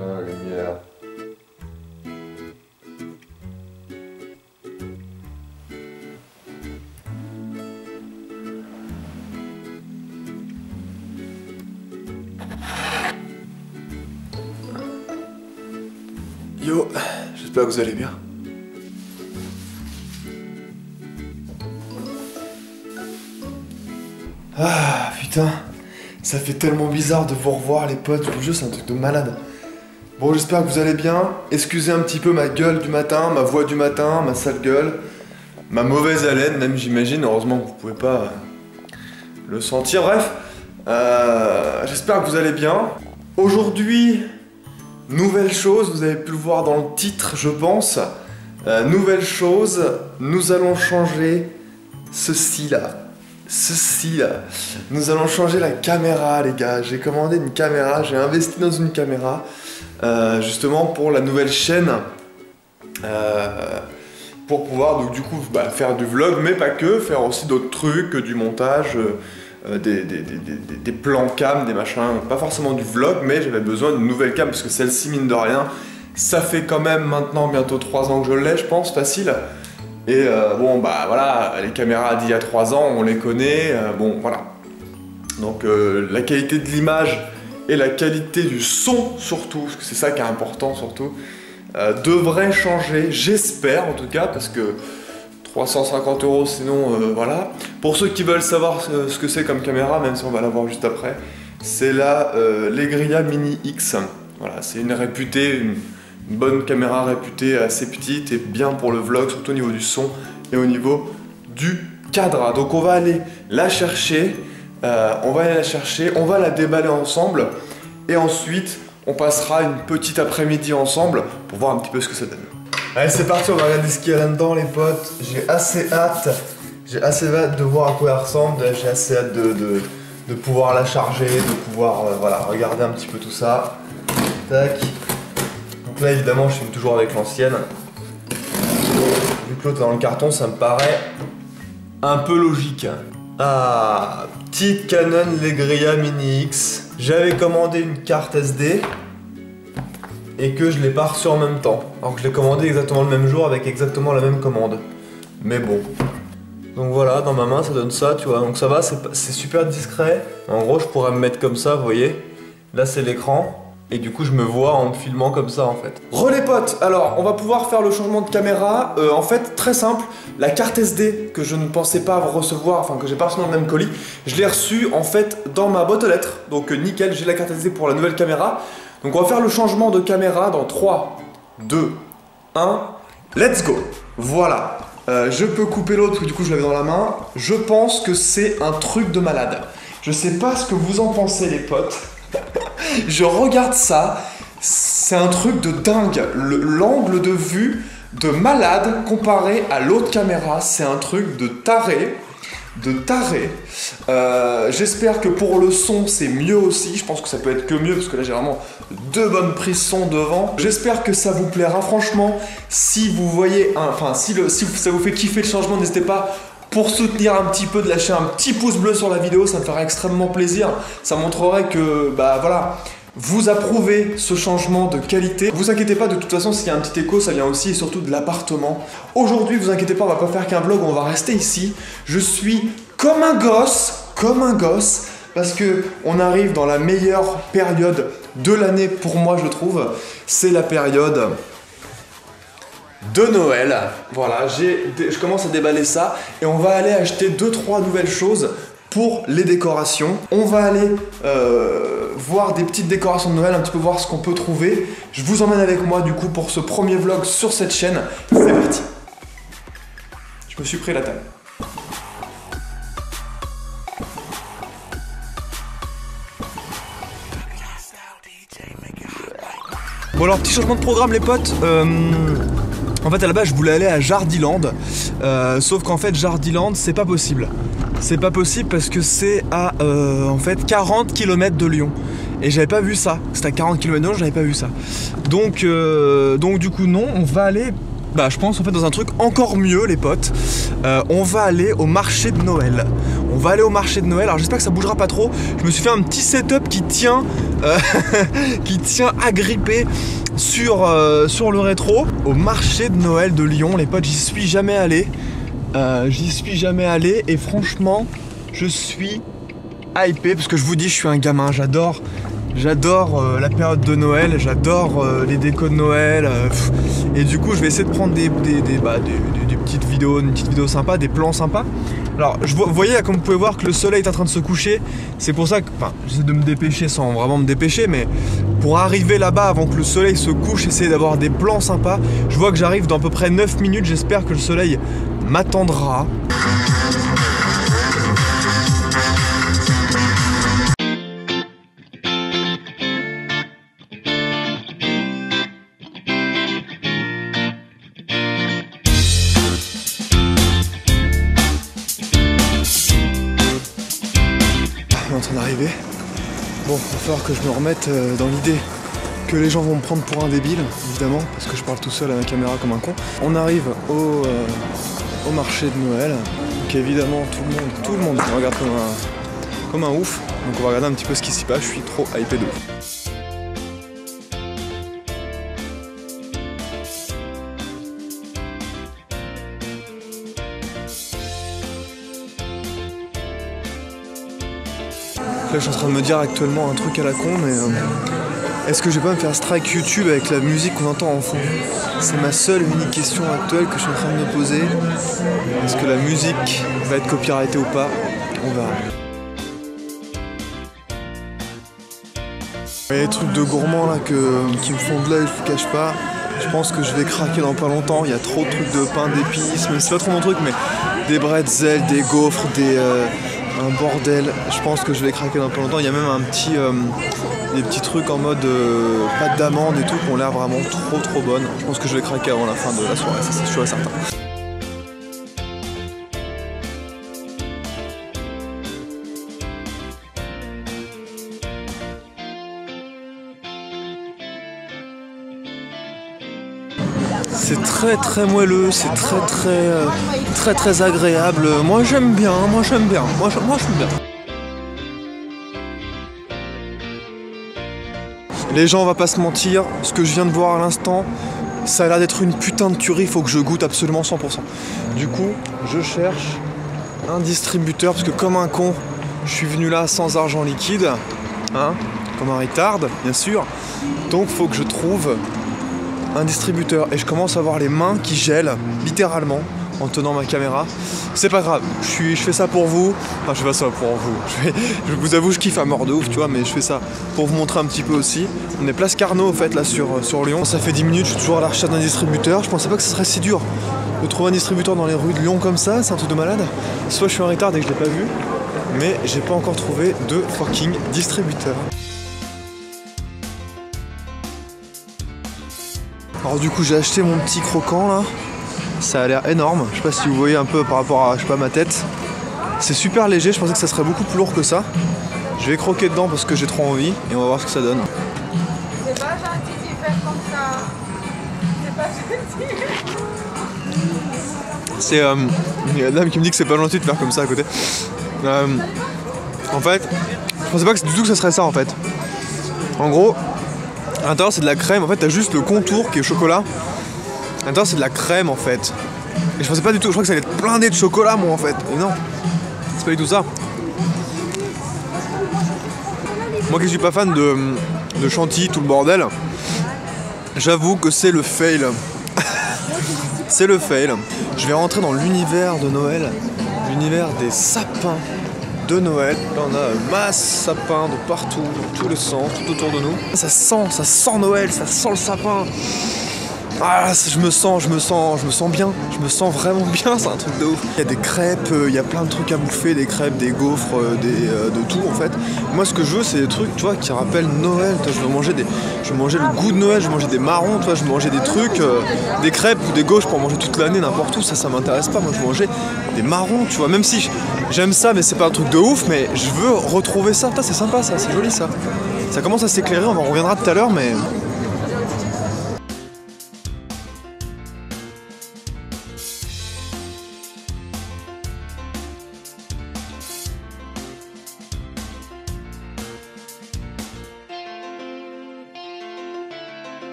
la lumière. Yo, j'espère que vous allez bien. Ah putain, ça fait tellement bizarre de vous revoir les potes, je vous jure c'est un truc de malade. Bon, j'espère que vous allez bien. Excusez un petit peu ma gueule du matin, ma voix du matin, ma sale gueule, ma mauvaise haleine même j'imagine, heureusement que vous pouvez pas le sentir. Bref, j'espère que vous allez bien. Aujourd'hui, nouvelle chose, vous avez pu le voir dans le titre je pense. Nouvelle chose, nous allons changer ceci là. Nous allons changer la caméra les gars. J'ai commandé une caméra, j'ai investi dans une caméra justement pour la nouvelle chaîne pour pouvoir donc du coup faire du vlog mais pas que, faire aussi d'autres trucs, du montage, des plans cam, des machins, pas forcément du vlog mais j'avais besoin d'une nouvelle cam parce que celle-ci mine de rien ça fait quand même maintenant bientôt 3 ans que je l'ai je pense, facile. Et bon bah voilà, les caméras d'il y a 3 ans, on les connaît, bon voilà. Donc la qualité de l'image et la qualité du son surtout, parce que c'est ça qui est important surtout, devrait changer, j'espère en tout cas, parce que 350 € sinon voilà. Pour ceux qui veulent savoir ce que c'est comme caméra, même si on va la voir juste après, c'est la Legria Mini X. Voilà, c'est une réputée, une bonne caméra réputée, assez petite et bien pour le vlog, surtout au niveau du son et au niveau du cadre. Donc on va aller la chercher, on va la déballer ensemble et ensuite on passera une petite après-midi ensemble pour voir un petit peu ce que ça donne. Allez c'est parti, on va regarder ce qu'il y a là-dedans les potes. J'ai assez hâte de voir à quoi elle ressemble, j'ai assez hâte de pouvoir la charger, de pouvoir voilà, regarder un petit peu tout ça. Tac. Donc là évidemment je filme toujours avec l'ancienne. Vu que l'autre est dans le carton ça me paraît un peu logique. Ah, petite Canon Legria Mini X. J'avais commandé une carte SD et que je l'ai pas reçue en même temps. Alors que je l'ai commandé exactement le même jour avec exactement la même commande. Mais bon. Donc voilà, dans ma main ça donne ça, tu vois. Donc ça va, c'est super discret. En gros je pourrais me mettre comme ça, vous voyez. Là c'est l'écran. Et du coup je me vois en me filmant comme ça en fait. Les potes, alors on va pouvoir faire le changement de caméra. En fait très simple, la carte SD que je ne pensais pas recevoir, enfin que j'ai pas reçu dans le même colis, je l'ai reçue en fait dans ma boîte aux lettres. Donc nickel, j'ai la carte SD pour la nouvelle caméra. Donc on va faire le changement de caméra dans 3, 2, 1, let's go. Voilà, je peux couper l'autre parce que du coup je l'avais dans la main. Je pense que c'est un truc de malade. Je sais pas ce que vous en pensez les potes. Je regarde ça, c'est un truc de dingue. L'angle de vue de malade comparé à l'autre caméra, c'est un truc de taré. J'espère que pour le son c'est mieux aussi, je pense que ça peut être que mieux parce que là j'ai vraiment 2 bonnes prises son devant. J'espère que ça vous plaira, franchement, si vous voyez, si ça vous fait kiffer le changement, n'hésitez pas pour soutenir un petit peu de lâcher un petit pouce bleu sur la vidéo, ça me ferait extrêmement plaisir. Ça montrerait que, bah voilà, vous approuvez ce changement de qualité. Vous inquiétez pas, de toute façon, s'il y a un petit écho, ça vient aussi et surtout de l'appartement. Aujourd'hui, vous inquiétez pas, on va pas faire qu'un vlog, on va rester ici. Je suis comme un gosse, parce que on arrive dans la meilleure période de l'année pour moi, je trouve. C'est la période de Noël. Voilà, je commence à déballer ça et on va aller acheter 2-3 nouvelles choses pour les décorations. On va aller voir des petites décorations de Noël, un petit peu voir ce qu'on peut trouver. Je vous emmène avec moi du coup pour ce premier vlog sur cette chaîne. C'est parti. Je me suis pris la table. Bon alors petit changement de programme les potes. En fait à la base je voulais aller à Jardiland, sauf qu'en fait Jardiland c'est pas possible. C'est pas possible parce que c'est à en fait 40 km de Lyon. Et j'avais pas vu ça, c'était à 40 km de Lyon, j'avais pas vu ça. Donc du coup non, on va aller Bah je pense en fait dans un truc encore mieux les potes. On va aller au marché de Noël. On va aller au marché de Noël. Alors j'espère que ça bougera pas trop. Je me suis fait un petit setup qui tient qui tient agrippé sur le rétro. Au marché de Noël de Lyon les potes, j'y suis jamais allé. Et franchement je suis hypé parce que je vous dis je suis un gamin, j'adore la période de Noël, j'adore les décos de Noël et du coup je vais essayer de prendre des petites vidéos, une petite vidéo sympa, des plans sympas. Alors vous voyez là, comme vous pouvez voir que le soleil est en train de se coucher, c'est pour ça que j'essaie de me dépêcher sans vraiment me dépêcher, mais pour arriver là-bas avant que le soleil se couche, essayer d'avoir des plans sympas. Je vois que j'arrive dans à peu près 9 minutes, j'espère que le soleil m'attendra. On est en train d'arriver. Bon, il va falloir que je me remette dans l'idée que les gens vont me prendre pour un débile, évidemment, parce que je parle tout seul à ma caméra comme un con. On arrive au marché de Noël, donc évidemment tout le monde me regarde comme un ouf, donc on va regarder un petit peu ce qui s'y passe, je suis trop hypé de ouf. Là je suis en train de me dire actuellement un truc à la con, mais est-ce que je vais pas me faire strike YouTube avec la musique qu'on entend en fond? C'est ma seule unique question actuelle que je suis en train de me poser. Est-ce que la musique va être copyrightée ou pas? On verra. Il y a des trucs de gourmands là qui me font de l'œil, je vous cache pas. Je pense que je vais craquer dans pas longtemps. Il y a trop de trucs de pain d'épices, mais c'est pas trop mon truc, mais des bretzels, des gaufres, un bordel. Je pense que je vais craquer dans pas longtemps. Il y a même des petits trucs en mode pâte d'amande et tout qui ont l'air vraiment trop bonnes. Je pense que je vais craquer avant la fin de la soirée, ça c'est sûr et certain. C'est très moelleux, c'est très agréable. Moi j'aime bien. Les gens, on va pas se mentir, ce que je viens de voir à l'instant, ça a l'air d'être une putain de tuerie, il faut que je goûte absolument 100%. Du coup, je cherche un distributeur, parce que comme un con, je suis venu là sans argent liquide, hein, comme un retard, bien sûr. Donc faut que je trouve un distributeur, et je commence à avoir les mains qui gèlent, littéralement, en tenant ma caméra. C'est pas grave, je fais ça pour vous. Enfin, je fais ça pour vous. Je vous avoue, je kiffe à mort de ouf, tu vois, mais je fais ça pour vous montrer un petit peu aussi. On est place Carnot, en fait, là, sur Lyon. Ça fait 10 minutes, je suis toujours à la recherche d'un distributeur. Je pensais pas que ce serait si dur de trouver un distributeur dans les rues de Lyon comme ça, c'est un truc de malade. Soit je suis en retard et que je l'ai pas vu, mais j'ai pas encore trouvé de fucking distributeur. Alors du coup j'ai acheté mon petit croquant là, ça a l'air énorme, je sais pas si vous voyez un peu par rapport à, je sais pas, ma tête. C'est super léger, je pensais que ça serait beaucoup plus lourd que ça. Je vais croquer dedans parce que j'ai trop envie et on va voir ce que ça donne. C'est pas gentil de faire comme ça. C'est pas gentil. C'est il y a une dame qui me dit que c'est pas gentil de faire comme ça à côté. En fait, je pensais pas du tout que ça serait ça en fait. En gros, à l'intérieur c'est de la crème, en fait t'as juste le contour qui est au chocolat. À l'intérieur c'est de la crème en fait. Et je pensais pas du tout, je crois que ça allait être blindé de chocolat moi en fait. Et non, c'est pas du tout ça. Moi qui suis pas fan de chantilly, tout le bordel, j'avoue que c'est le fail. C'est le fail. Je vais rentrer dans l'univers de Noël, l'univers des sapins de Noël. Là on a masse sapins de partout, dans tous les sens, tout autour de nous. Ça sent Noël, ça sent le sapin. Ah, je me sens bien, je me sens vraiment bien, c'est un truc de ouf. Il y a des crêpes, il y a plein de trucs à bouffer, des crêpes, des gaufres, de tout en fait. Moi ce que je veux c'est des trucs, tu vois, qui rappellent Noël. Je veux manger le goût de Noël, je veux manger des marrons, tu vois, je veux manger des trucs, des crêpes ou des gaufres pour manger toute l'année n'importe où, ça m'intéresse pas. Moi je veux manger des marrons, tu vois, même si j'aime ça mais c'est pas un truc de ouf, mais je veux retrouver ça. Putain, c'est sympa ça, c'est joli ça. Ça commence à s'éclairer, on reviendra tout à l'heure mais...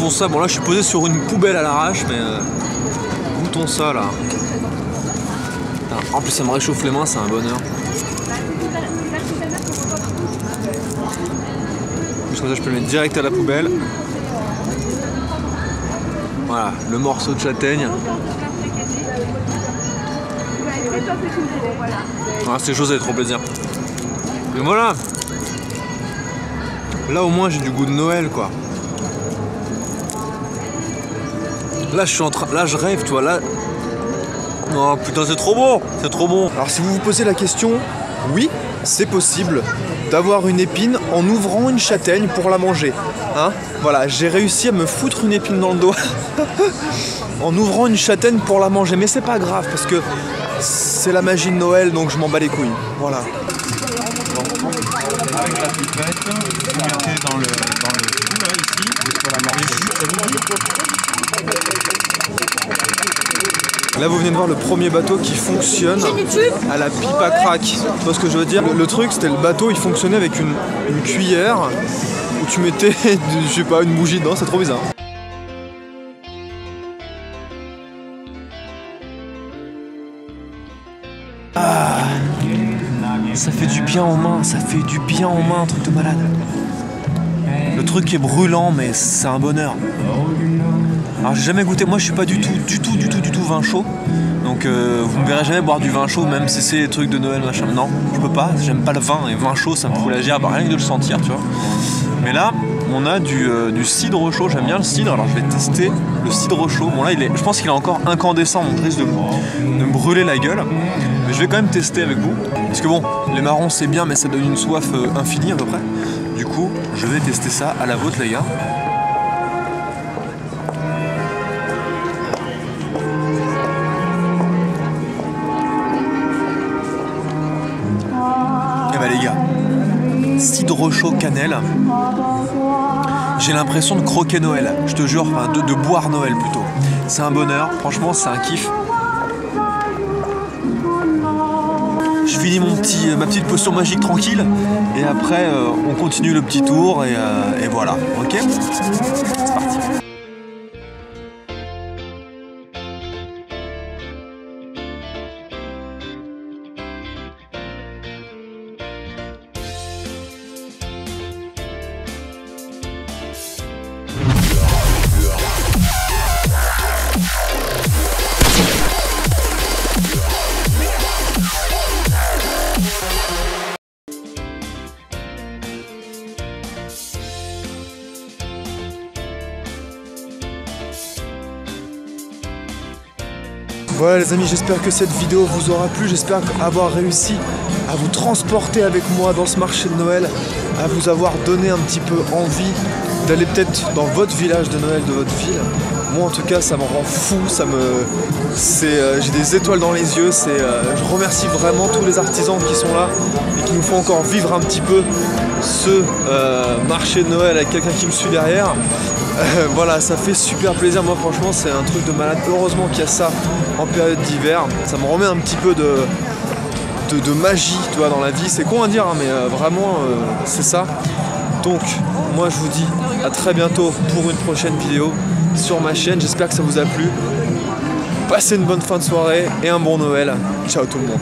goûtons ça. Bon là je suis posé sur une poubelle à l'arrache, mais goûtons ça là. En plus ça me réchauffe les mains, c'est un bonheur. Comme ça je peux le mettre direct à la poubelle. Voilà, le morceau de châtaigne. Ah, ces choses, ça fait trop plaisir. Et voilà. Là au moins j'ai du goût de Noël quoi. Là je suis en train. Là je rêve, toi, là. Oh putain c'est trop bon. C'est trop bon. Alors si vous vous posez la question, oui, c'est possible d'avoir une épine en ouvrant une châtaigne pour la manger. Hein, voilà, j'ai réussi à me foutre une épine dans le dos en ouvrant une châtaigne pour la manger. Mais c'est pas grave parce que c'est la magie de Noël, donc je m'en bats les couilles. Voilà. Avec la pipette, vous mettez dans le trou là, ici, pour la marcher. Là vous venez de voir le premier bateau qui fonctionne à la pipe à crack. Tu vois ce que je veux dire? Le truc c'était le bateau, il fonctionnait avec une cuillère où tu mettais, je sais pas, une bougie dedans, c'est trop bizarre. Ah, ça fait du bien aux mains, ça fait du bien aux mains, un truc de malade. Le truc est brûlant mais c'est un bonheur. Alors j'ai jamais goûté, moi je suis pas du tout vin chaud. Donc vous me verrez jamais boire du vin chaud, même si c'est des trucs de Noël machin. Non, je peux pas, j'aime pas le vin et vin chaud ça me fout la gerbe, rien que de le sentir, tu vois. Mais là, on a du cidre chaud, j'aime bien le cidre, alors je vais tester le cidre chaud. Bon là, je pense qu'il est encore incandescent, donc risque de me brûler la gueule. Mais je vais quand même tester avec vous. Parce que bon, les marrons c'est bien, mais ça donne une soif infinie à peu près. Du coup, je vais tester ça à la vôtre les gars. Eh ben les gars, cidre chaud cannelle. J'ai l'impression de croquer Noël, je te jure, enfin, de boire Noël plutôt. C'est un bonheur, franchement c'est un kiff. Je finis ma petite potion magique tranquille et après on continue le petit tour et voilà, ok? C'est parti. Voilà les amis, j'espère que cette vidéo vous aura plu, j'espère avoir réussi à vous transporter avec moi dans ce marché de Noël, à vous avoir donné un petit peu envie d'aller peut-être dans votre village de Noël, de votre ville. Moi en tout cas ça me rend fou, j'ai des étoiles dans les yeux, je remercie vraiment tous les artisans qui sont là et qui nous font encore vivre un petit peu ce marché de Noël avec quelqu'un qui me suit derrière. Voilà, ça fait super plaisir, moi franchement c'est un truc de malade, heureusement qu'il y a ça en période d'hiver, ça me remet un petit peu de magie, tu vois, dans la vie, c'est con à dire hein, mais vraiment c'est ça. Donc moi je vous dis à très bientôt pour une prochaine vidéo sur ma chaîne, j'espère que ça vous a plu, passez une bonne fin de soirée et un bon Noël, ciao tout le monde.